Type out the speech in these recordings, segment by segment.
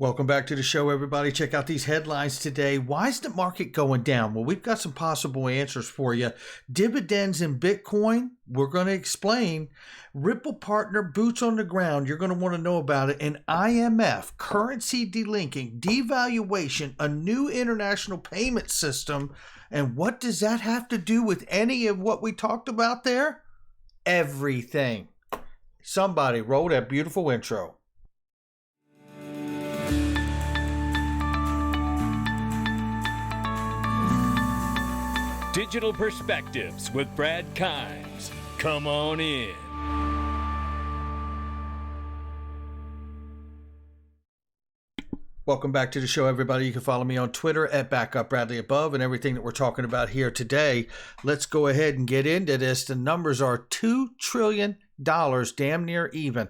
Welcome back to the show, everybody. Check out these headlines today. Why is the market going down? Well, we've got some possible answers for you. Dividends in Bitcoin, we're going to explain. Ripple partner, boots on the ground, you're going to want to know about it. And IMF, currency delinking, devaluation, a new international payment system. And what does that have to do with any of what we talked about there? Everything. Somebody roll that beautiful intro. Digital Perspectives with Brad Kimes. Come on in. Welcome back to the show, everybody. You can follow me on Twitter at BackupBradleyAbove and everything that we're talking about here today. Let's go ahead and get into this. The numbers are $2 trillion, damn near even,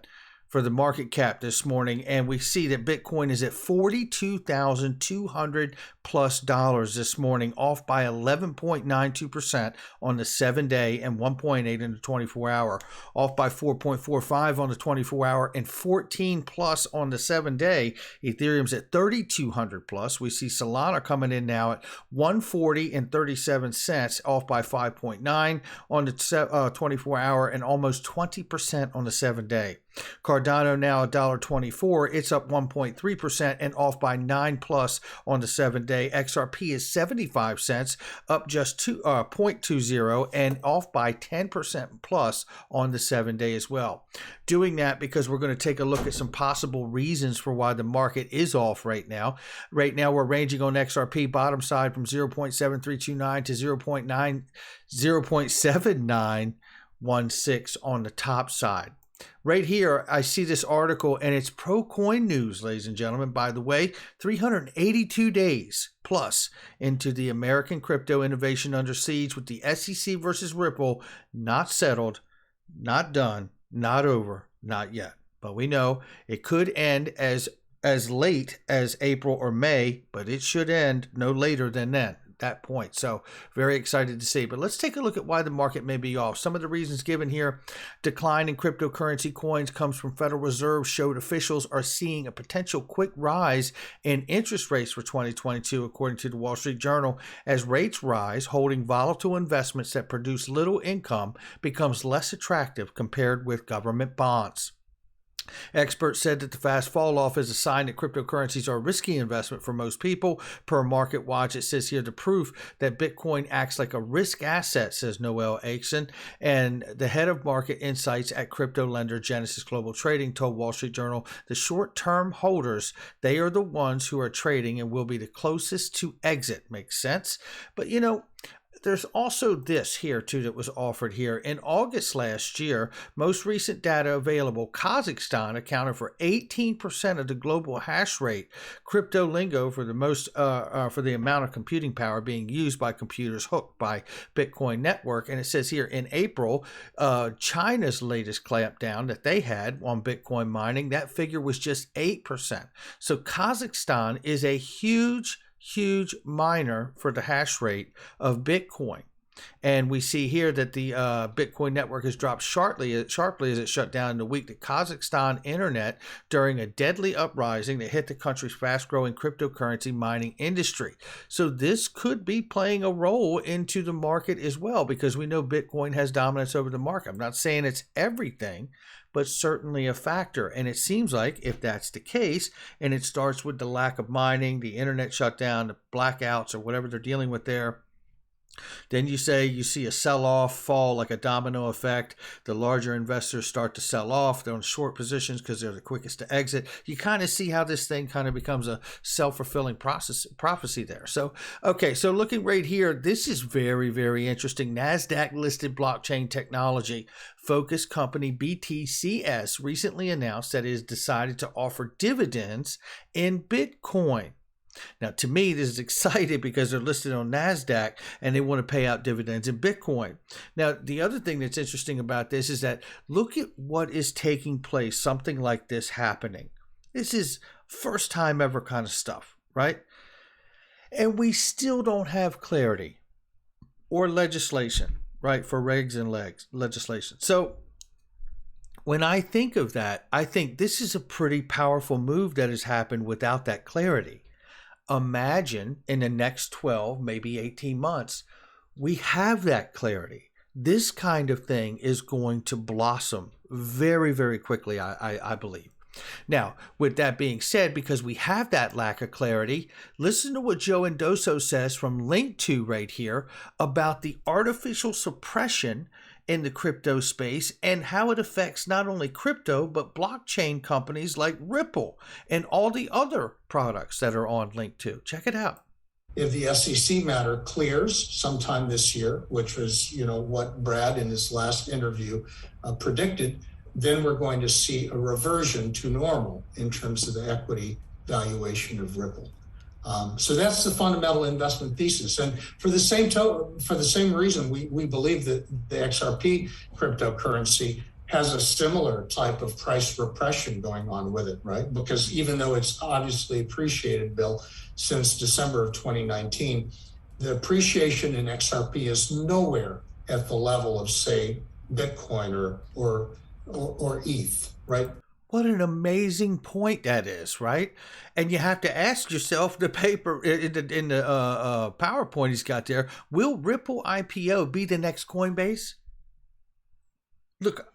for the market cap this morning, and we see that Bitcoin is at $42,200 plus this morning, off by 11.92% on the 7-day and 1.8 in the 24-hour, off by 4.45 on the 24-hour and 14 plus on the 7-day. Ethereum's at 3,200 plus. We see Solana coming in now at 140 and 37 cents, off by 5.9 on the 24-hour and almost 20% on the 7-day. Cardano now $1.24. It's up 1.3% and off by 9 plus on the 7-day. XRP is 75 cents, up just 0.20 and off by 10% plus on the 7-day as well. Doing that because we're going to take a look at some possible reasons for why the market is off right now. Right now we're ranging on XRP bottom side from 0.7329 to 0.7916 on the top side. Right here, I see this article, and it's Pro Coin News, ladies and gentlemen. By the way, 382 days plus into the American crypto innovation under siege, with the SEC versus Ripple not settled, not done, not over, not yet. But we know it could end as late as April or May, but it should end no later than then. That point. So very excited to see. But let's take a look at why the market may be off. Some of the reasons given here: decline in cryptocurrency coins comes from Federal Reserve showed officials are seeing a potential quick rise in interest rates for 2022, according to the Wall Street Journal. As rates rise, holding volatile investments that produce little income becomes less attractive compared with government bonds. Experts said that the fast fall off is a sign that cryptocurrencies are a risky investment for most people. Per Market Watch, it says here the proof that Bitcoin acts like a risk asset, says Noel Aitken, and the head of market insights at crypto lender Genesis Global Trading told Wall Street Journal the short-term holders, they are the ones who are trading and will be the closest to exit. Makes sense? But you know, there's also this here too that was offered here. In August last year, most recent data available, Kazakhstan accounted for 18% of the global hash rate. Crypto lingo for the most for the amount of computing power being used by computers hooked by Bitcoin network. And it says here in April, China's latest clampdown that they had on Bitcoin mining, that figure was just 8%. So Kazakhstan is a huge miner for the hash rate of Bitcoin. And we see here that the Bitcoin network has dropped sharply as it shut down in the week. The Kazakhstan internet during a deadly uprising that hit the country's fast-growing cryptocurrency mining industry. So this could be playing a role into the market as well, because we know Bitcoin has dominance over the market. I'm not saying it's everything, but certainly a factor. And it seems like if that's the case, and it starts with the lack of mining, the internet shutdown, the blackouts, or whatever they're dealing with there, then you see a sell-off, fall like a domino effect. The larger investors start to sell off. They're on short positions because they're the quickest to exit. You kind of see how this thing kind of becomes a self-fulfilling prophecy there. So, okay, so looking right here, this is very, very interesting. NASDAQ-listed blockchain technology focused company BTCS recently announced that it has decided to offer dividends in Bitcoin. Now, to me, this is exciting because they're listed on NASDAQ and they want to pay out dividends in Bitcoin. Now, the other thing that's interesting about this is that look at what is taking place, something like this happening. This is first time ever kind of stuff, right? And we still don't have clarity or legislation, right, for regs and legislation. So When I think of that, I think this is a pretty powerful move that has happened without that clarity. Imagine in the next 12, maybe 18 months, we have that clarity. This kind of thing is going to blossom very, very quickly, I believe. Now, with that being said, because we have that lack of clarity, listen to what Joe Endoso says from Link2 right here about the artificial suppression in the crypto space and how it affects not only crypto, but blockchain companies like Ripple and all the other products that are on Link2. Check it out. If the SEC matter clears sometime this year, which was, what Brad in his last interview predicted, then we're going to see a reversion to normal in terms of the equity valuation of Ripple. So that's the fundamental investment thesis. And for the same reason, we believe that the XRP cryptocurrency has a similar type of price repression going on with it, right? Because even though it's obviously appreciated, Bill, since December of 2019, the appreciation in XRP is nowhere at the level of, say, Bitcoin or ETH, right? What an amazing point that is, right? And you have to ask yourself, the paper in the PowerPoint he's got there, will Ripple IPO be the next Coinbase? Look,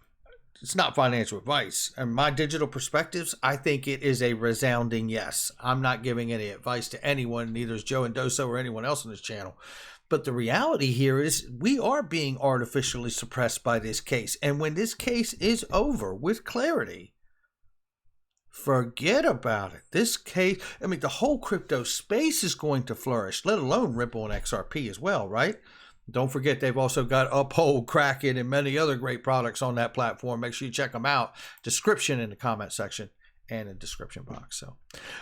it's not financial advice. And my digital perspectives, I think it is a resounding yes. I'm not giving any advice to anyone, neither is Joe Endoso or anyone else on this channel. But the reality here is we are being artificially suppressed by this case. And when this case is over with clarity, forget about it. This case, the whole crypto space is going to flourish, let alone Ripple and XRP as well, right? Don't forget, they've also got Uphold, Kraken, and many other great products on that platform. Make sure you check them out. Description in the comment section and a description box. So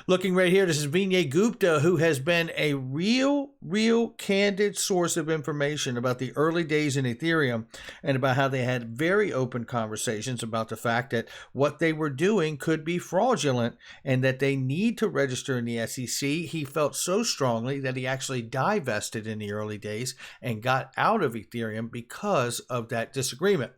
looking right here, this is Vinay Gupta, who has been a real candid source of information about the early days in Ethereum and about how they had very open conversations about the fact that what they were doing could be fraudulent and that they need to register in the SEC. He felt so strongly that he actually divested in the early days and got out of Ethereum because of that disagreement.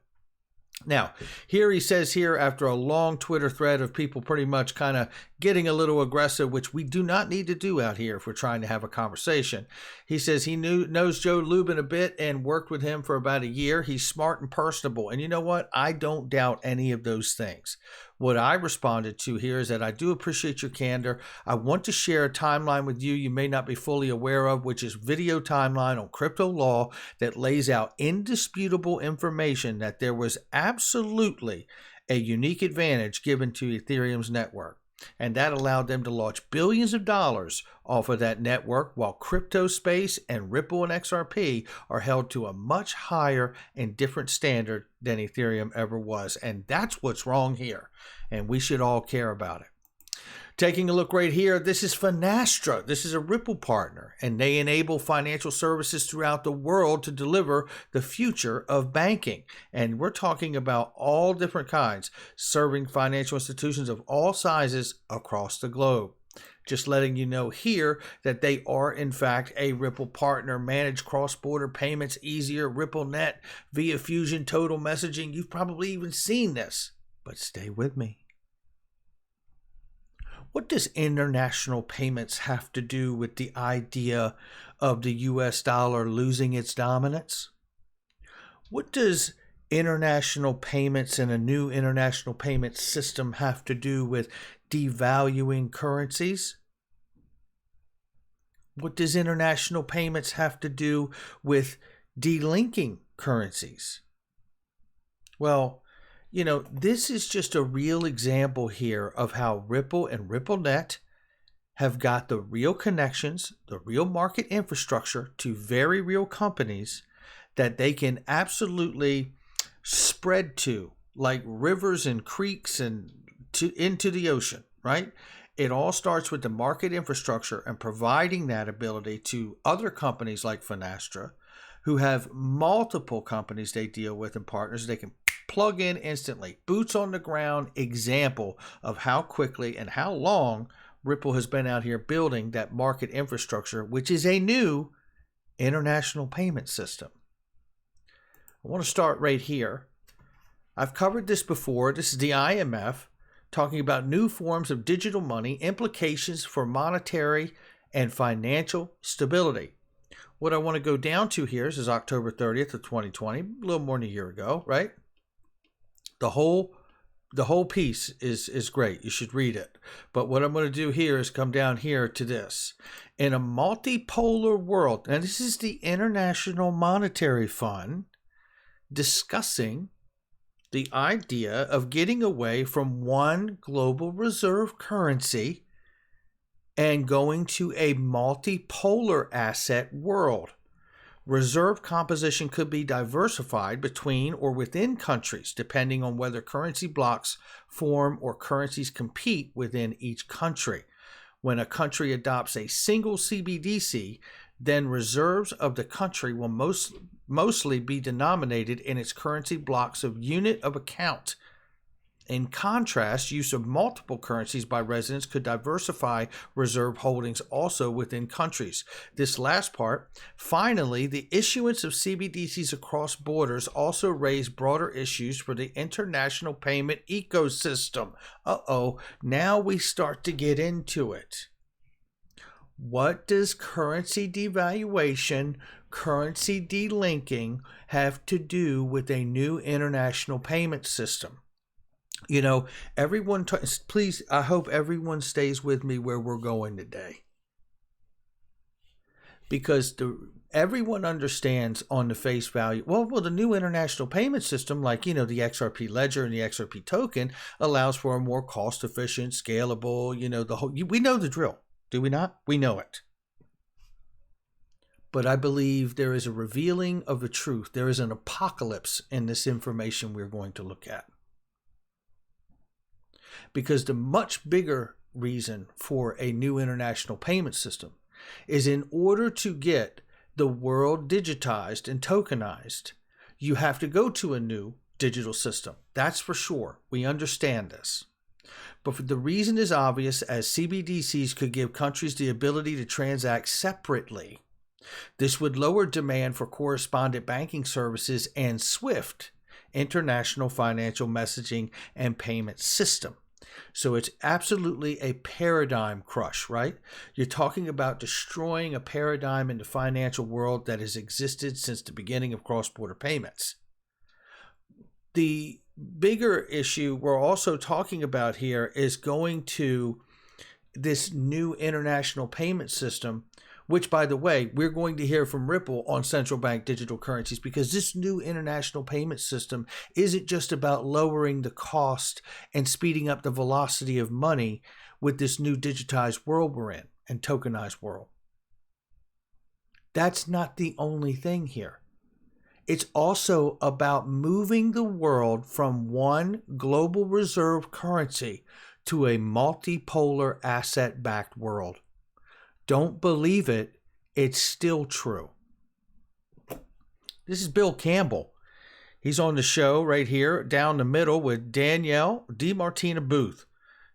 Now, here he says here, after a long Twitter thread of people pretty much kind of getting a little aggressive, which we do not need to do out here if we're trying to have a conversation. He says he knows Joe Lubin a bit and worked with him for about a year. He's smart and personable. And you know what? I don't doubt any of those things. What I responded to here is that I do appreciate your candor. I want to share a timeline with you may not be fully aware of, which is video timeline on crypto law that lays out indisputable information that there was absolutely a unique advantage given to Ethereum's network. And that allowed them to launch billions of dollars off of that network, while crypto space and Ripple and XRP are held to a much higher and different standard than Ethereum ever was. And that's what's wrong here. And we should all care about it. Taking a look right here, this is Finastra. This is a Ripple partner, and they enable financial services throughout the world to deliver the future of banking. And we're talking about all different kinds, serving financial institutions of all sizes across the globe. Just letting you know here that they are, in fact, a Ripple partner. Manage cross-border payments easier, RippleNet, via Fusion Total Messaging. You've probably even seen this, but stay with me. What does international payments have to do with the idea of the US dollar losing its dominance? What does international payments and a new international payment system have to do with devaluing currencies? What does international payments have to do with delinking currencies? Well, this is just a real example here of how Ripple and RippleNet have got the real connections, the real market infrastructure to very real companies that they can absolutely spread to, like rivers and creeks and into the ocean, right? It all starts with the market infrastructure and providing that ability to other companies like Finastra, who have multiple companies they deal with and partners they can plug in instantly. Boots on the ground example of how quickly and how long Ripple has been out here building that market infrastructure, which is a new international payment system. I want to start right here I've covered this before. This is the IMF talking about new forms of digital money, implications for monetary and financial stability. What I want to go down to here is October 30th of 2020, a little more than a year ago, right? The whole piece is great. You should read it. But what I'm going to do here is come down here to this. In a multipolar world, and this is the International Monetary Fund discussing the idea of getting away from one global reserve currency and going to a multipolar asset world. Reserve composition could be diversified between or within countries, depending on whether currency blocks form or currencies compete within each country. When a country adopts a single CBDC, then reserves of the country will mostly be denominated in its currency blocks of unit of account. In contrast, use of multiple currencies by residents could diversify reserve holdings also within countries. This last part, finally, the issuance of CBDCs across borders also raised broader issues for the international payment ecosystem. Now we start to get into it. What does currency devaluation, currency delinking have to do with a new international payment system? You know, everyone, please, I hope everyone stays with me where we're going today. Because everyone understands on the face value, well, the new international payment system, like, the XRP ledger and the XRP token, allows for a more cost-efficient, scalable, we know the drill, do we not? We know it. But I believe there is a revealing of the truth. There is an apocalypse in this information we're going to look at. Because the much bigger reason for a new international payment system is in order to get the world digitized and tokenized, you have to go to a new digital system. That's for sure. We understand this. But the reason is obvious, as CBDCs could give countries the ability to transact separately. This would lower demand for correspondent banking services and SWIFT, international financial messaging and payment system. So it's absolutely a paradigm crush, right? You're talking about destroying a paradigm in the financial world that has existed since the beginning of cross-border payments. The bigger issue we're also talking about here is going to this new international payment system, which, by the way, we're going to hear from Ripple on central bank digital currencies, because this new international payment system isn't just about lowering the cost and speeding up the velocity of money with this new digitized world we're in and tokenized world. That's not the only thing here. It's also about moving the world from one global reserve currency to a multipolar asset-backed world. Don't believe it, it's still true. This is Bill Campbell. He's on the show right here, down the middle, with Danielle DiMartina Booth,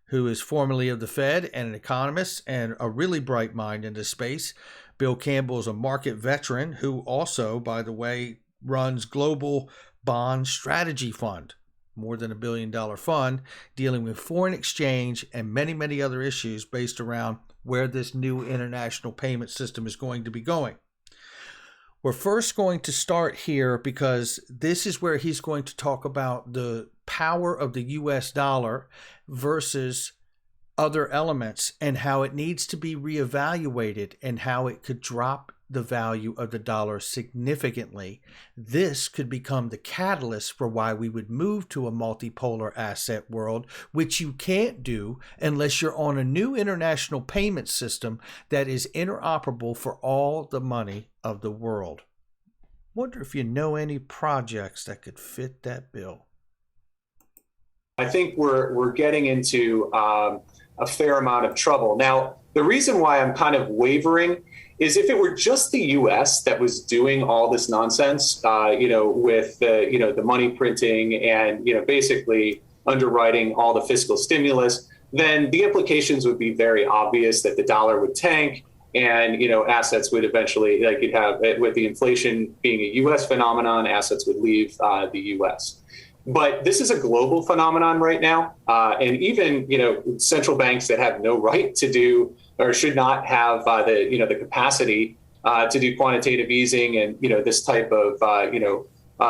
who is formerly of the Fed and an economist and a really bright mind in this space. Bill Campbell is a market veteran who also, by the way, runs Global Bond Strategy Fund, more than $1 billion fund, dealing with foreign exchange and many, many other issues based around where this new international payment system is going to be going. We're first going to start here because this is where he's going to talk about the power of the US dollar versus other elements and how it needs to be reevaluated and how it could drop the value of the dollar significantly. This could become the catalyst for why we would move to a multipolar asset world, which you can't do unless you're on a new international payment system that is interoperable for all the money of the world. Wonder if you know any projects that could fit that bill. I think we're getting into a fair amount of trouble. Now, the reason why I'm kind of wavering is if it were just the U.S. that was doing all this nonsense, with the money printing and, basically underwriting all the fiscal stimulus, then the implications would be very obvious that the dollar would tank and, assets would eventually, you'd have, with the inflation being a U.S. phenomenon, assets would leave the U.S. But this is a global phenomenon right now. And even, central banks that have no right to do or should not have the capacity to do quantitative easing and, this type of,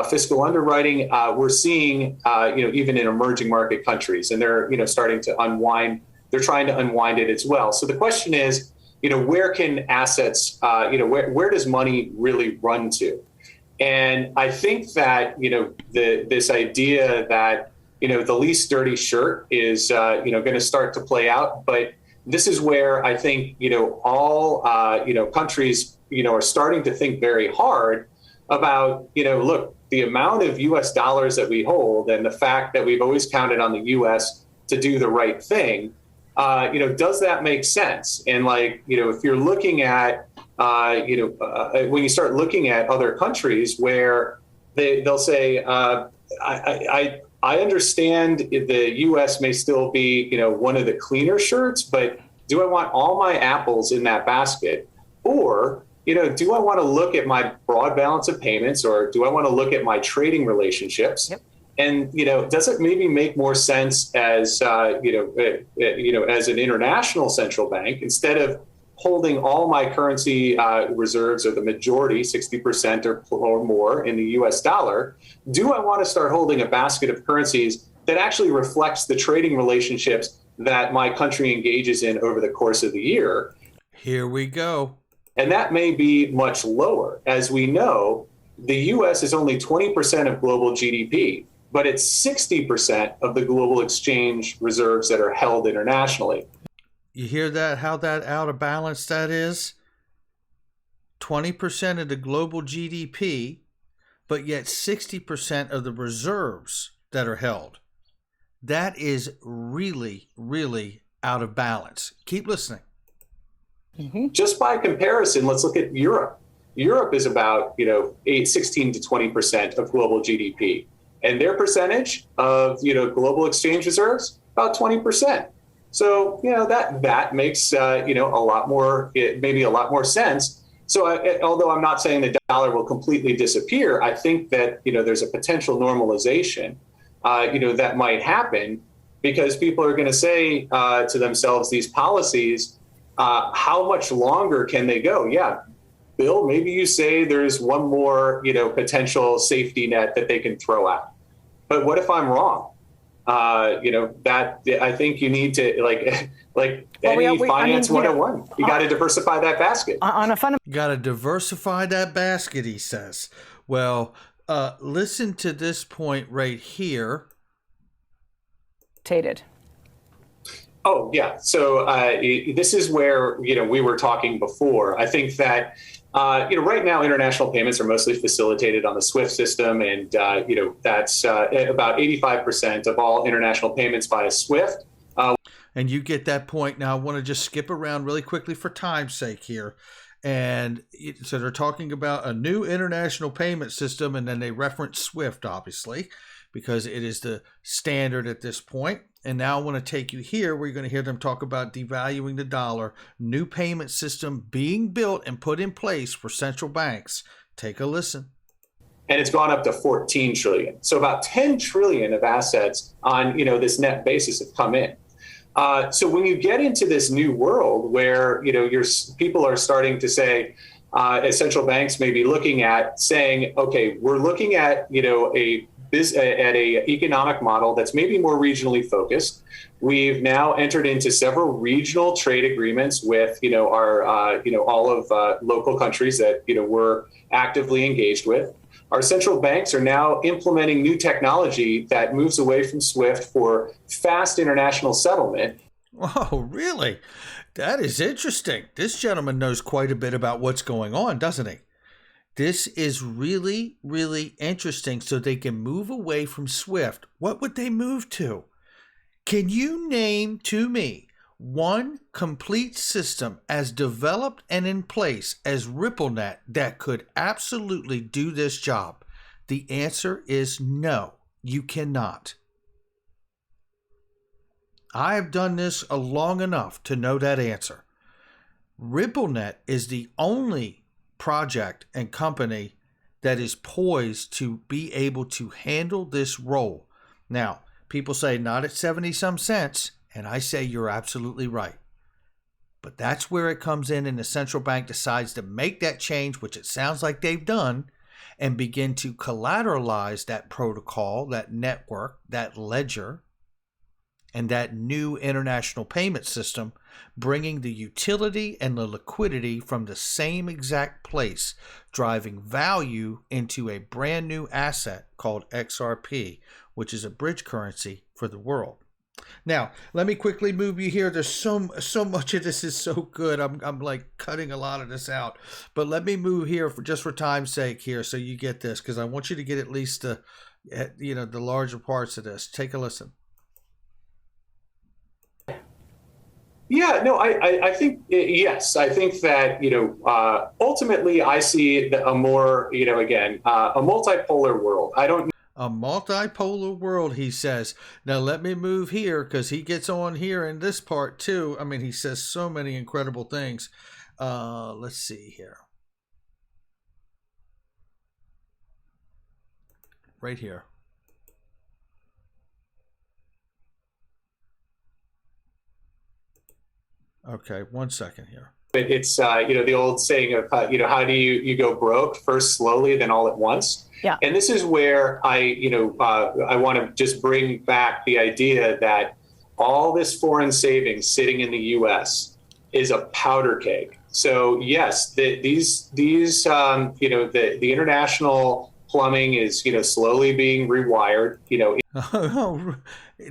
fiscal underwriting, we're seeing, even in emerging market countries, and they're, starting to unwind. They're trying to unwind it as well. So the question is, where can assets, where does money really run to? And I think that, this idea that, the least dirty shirt is, going to start to play out. But this is where I think, all, countries, are starting to think very hard about, look, the amount of US dollars that we hold and the fact that we've always counted on the US to do the right thing, does that make sense? And if you're looking at, when you start looking at other countries where they'll say, I understand the U.S. may still be, one of the cleaner shirts, but do I want all my apples in that basket? Or, do I want to look at my broad balance of payments, or do I want to look at my trading relationships? Yep. And, does it maybe make more sense as, as an international central bank, instead of holding all my currency reserves, or the majority, 60% or more in the US dollar, do I want to start holding a basket of currencies that actually reflects the trading relationships that my country engages in over the course of the year? Here we go. And that may be much lower. As we know, the US is only 20% of global GDP, but it's 60% of the global exchange reserves that are held internationally. You hear that, how that out of balance that is? 20% of the global GDP, but yet 60% of the reserves that are held. That is really, really out of balance. Keep listening. Mm-hmm. Just by comparison, let's look at Europe. Europe is about 16 to 20% of global GDP, and their percentage of global exchange reserves about 20%. So that makes maybe a lot more sense. So although I'm not saying the dollar will completely disappear, I think that there's a potential normalization that might happen, because people are going to say to themselves, these policies, how much longer can they go? Yeah, Bill, maybe you say there's one more potential safety net that they can throw out, but what if I'm wrong? That I think you need to finance 101. You got to diversify that basket. You got to diversify that basket, he says. Well, listen to this point right here. Tated. Oh, yeah. So this is where, we were talking before. I think that, right now, international payments are mostly facilitated on the SWIFT system. And, that's about 85% of all international payments via SWIFT. And you get that point. Now, I want to just skip around really quickly for time's sake here. And so they're talking about a new international payment system, and then they reference SWIFT, obviously, because it is the standard at this point. And now I want to take you here where you're going to hear them talk about devaluing the dollar, new payment system being built and put in place for central banks. Take a listen. And it's gone up to 14 trillion. So about 10 trillion of assets on, this net basis have come in. So when you get into this new world where, people are starting to say, as central banks may be looking at saying, okay, we're looking at, at a economic model that's maybe more regionally focused. We've now entered into several regional trade agreements with, our, all of local countries that, we're actively engaged with. Our central banks are now implementing new technology that moves away from SWIFT for fast international settlement. Oh, really? That is interesting. This gentleman knows quite a bit about what's going on, doesn't he? This is really, really interesting. So they can move away from SWIFT. What would they move to? Can you name to me one complete system as developed and in place as RippleNet that could absolutely do this job? The answer is no, you cannot. I have done this long enough to know that answer. RippleNet is the only project and company that is poised to be able to handle this role. Now, people say not at 70 some cents, and I say you're absolutely right. But that's where it comes in, and the central bank decides to make that change, which it sounds like they've done, and begin to collateralize that protocol, that network, that ledger, and that new international payment system, bringing the utility and the liquidity from the same exact place, driving value into a brand new asset called XRP, which is a bridge currency for the world. Now, let me quickly move you here. There's so much of this is so good. I'm like cutting a lot of this out, but let me move here for time's sake here, so you get this, because I want you to get at least the larger parts of this. Take a listen. Yeah, no, I think, yes, I think that, ultimately I see a more, again, a multipolar world. A multipolar world, he says. Now, let me move here, because he gets on here in this part too. I mean, he says so many incredible things. Let's see here. Right here. Okay, 1 second here. It's, the old saying of, how do you go broke? First slowly, then all at once. Yeah. And this is where I want to just bring back the idea that all this foreign savings sitting in the U.S. is a powder keg. So yes, the international plumbing is, slowly being rewired,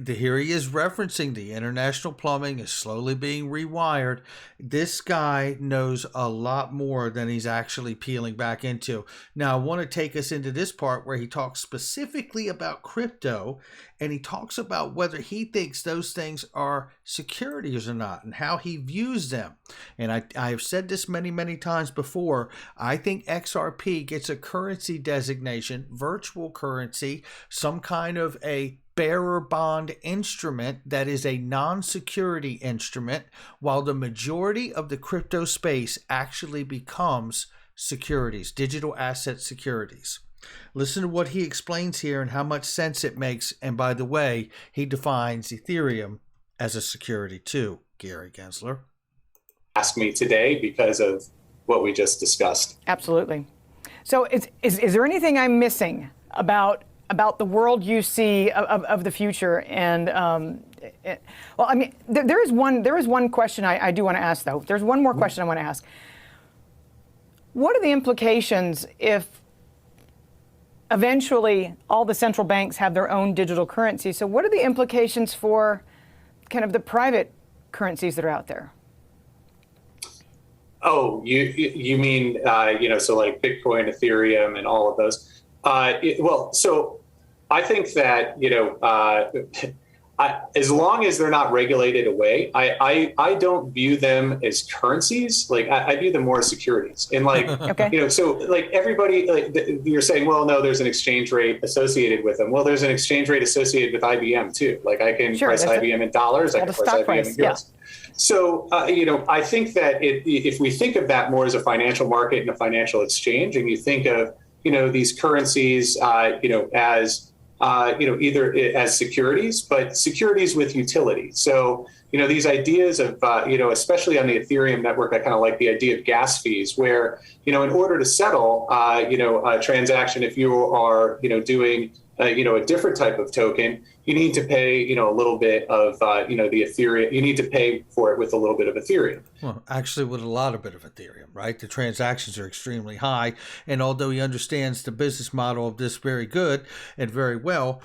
Here he is referencing the international plumbing is slowly being rewired. This guy knows a lot more than he's actually peeling back into. Now, I want to take us into this part where he talks specifically about crypto, and he talks about whether he thinks those things are securities or not and how he views them. And I've said this many, many times before. I think XRP gets a currency designation, virtual currency, some kind of a bearer bond instrument that is a non-security instrument, while the majority of the crypto space actually becomes securities, digital asset securities. Listen to what he explains here and how much sense it makes. And by the way, he defines Ethereum as a security too, Gary Gensler. Ask me today because of what we just discussed. Absolutely. So is there anything I'm missing about the world you see of the future? And well, I mean, there is one question I do want to ask, though. There's one more question I want to ask. What are the implications if eventually all the central banks have their own digital currency? So what are the implications for kind of the private currencies that are out there? Oh, you mean, so like Bitcoin, Ethereum, and all of those. So I think that, as long as they're not regulated away, I don't view them as currencies. Like I view them more as securities. And like, okay. So like everybody, like you're saying, well, no, there's an exchange rate associated with them. Well, there's an exchange rate associated with IBM too. Like I can price IBM in dollars, I can price IBM in euros. Yeah. So, I think that if we think of that more as a financial market and a financial exchange, and you think of, these currencies, as, either as securities, but securities with utility. So, these ideas of, especially on the Ethereum network, I kind of like the idea of gas fees, where, in order to settle, a transaction, if you are, doing, a different type of token, you need to pay, a little bit of, the Ethereum. You need to pay for it with a little bit of Ethereum. Well, actually, with a lot of Ethereum, right? The transactions are extremely high. And although he understands the business model of this very good and very well,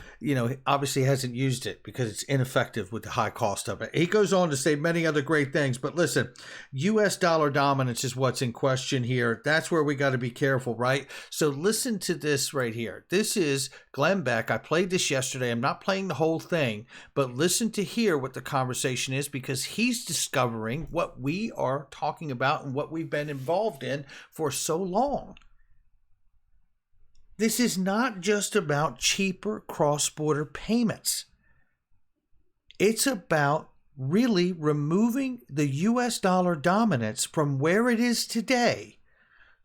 obviously hasn't used it because it's ineffective with the high cost of it. He goes on to say many other great things. But listen, U.S. dollar dominance is what's in question here. That's where we got to be careful, right? So listen to this right here. This is Glenn Beck. I played this yesterday. I'm not playing the whole thing, but listen to hear what the conversation is, because he's discovering what we are talking about and what we've been involved in for so long. This is not just about cheaper cross-border payments. It's about really removing the US dollar dominance from where it is today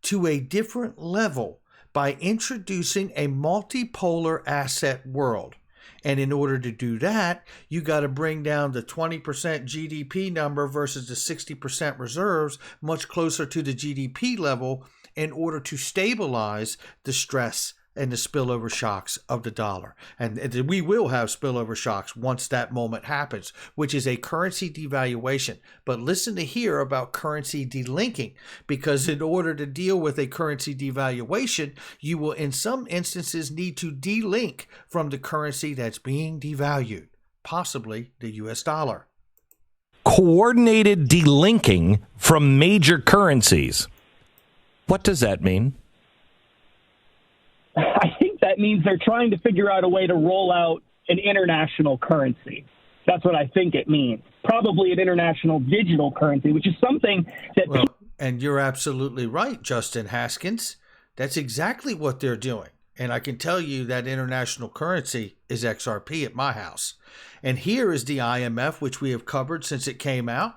to a different level, by introducing a multipolar asset world. And in order to do that, you got to bring down the 20% GDP number versus the 60% reserves much closer to the GDP level in order to stabilize the stress and the spillover shocks of the dollar. And we will have spillover shocks once that moment happens, which is a currency devaluation. But listen to hear about currency delinking, because in order to deal with a currency devaluation, you will in some instances need to delink from the currency that's being devalued, possibly the US dollar. Coordinated delinking from major currencies. What does that mean? I think that means they're trying to figure out a way to roll out an international currency. That's what I think it means. Probably an international digital currency, which is something that... Well, and you're absolutely right, Justin Haskins. That's exactly what they're doing. And I can tell you that international currency is XRP at my house. And here is the IMF, which we have covered since it came out.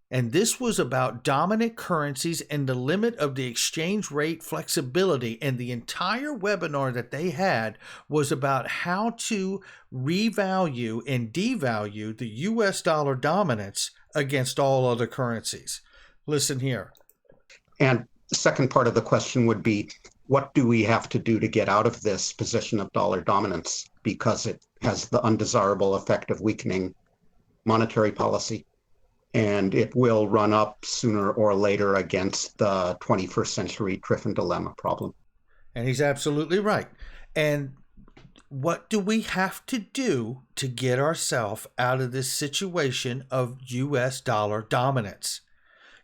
And this was about dominant currencies and the limit of the exchange rate flexibility. And the entire webinar that they had was about how to revalue and devalue the US dollar dominance against all other currencies. Listen here. And the second part of the question would be, what do we have to do to get out of this position of dollar dominance? Because it has the undesirable effect of weakening monetary policy. And it will run up sooner or later against the 21st century Triffin dilemma problem. And he's absolutely right. And what do we have to do to get ourselves out of this situation of US dollar dominance?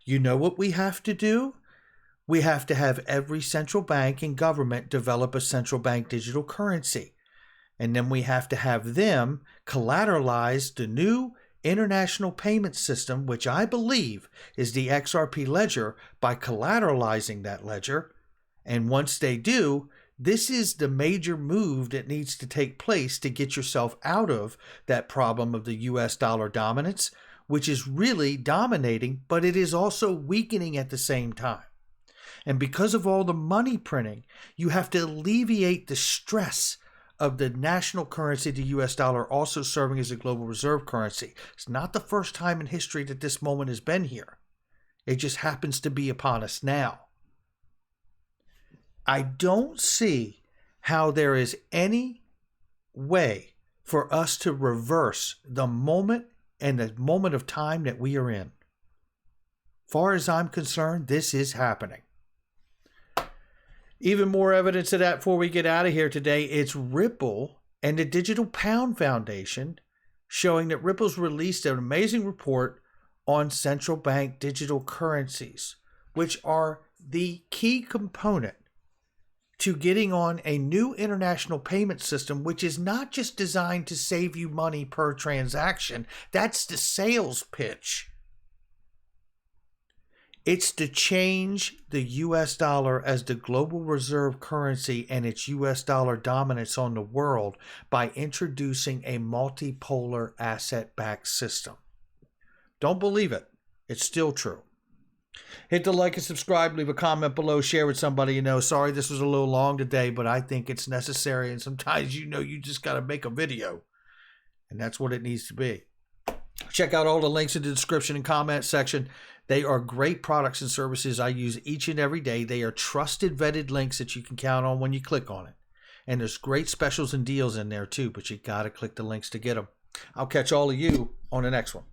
You know what we have to do? We have to have every central bank and government develop a central bank digital currency. And then we have to have them collateralize the new international payment system, which I believe is the XRP ledger, by collateralizing that ledger. And once they do, this is the major move that needs to take place to get yourself out of that problem of the US dollar dominance, which is really dominating, but it is also weakening at the same time. And because of all the money printing, you have to alleviate the stress of the national currency, the US dollar, also serving as a global reserve currency. It's not the first time in history that this moment has been here. It just happens to be upon us now. I don't see how there is any way for us to reverse the moment and the moment of time that we are in. Far as I'm concerned, this is happening. Even more evidence of that before we get out of here today. It's Ripple and the Digital Pound Foundation showing that Ripple's released an amazing report on central bank digital currencies, which are the key component to getting on a new international payment system, which is not just designed to save you money per transaction. That's the sales pitch. It's to change the US dollar as the global reserve currency and its US dollar dominance on the world by introducing a multipolar asset-backed system. Don't believe it. It's still true. Hit the like and subscribe, leave a comment below, share with somebody you know. Sorry this was a little long today, but I think it's necessary, and sometimes you just got to make a video, and that's what it needs to be. Check out all the links in the description and comment section. They are great products and services I use each and every day. They are trusted, vetted links that you can count on when you click on it. And there's great specials and deals in there too, but you got to click the links to get them. I'll catch all of you on the next one.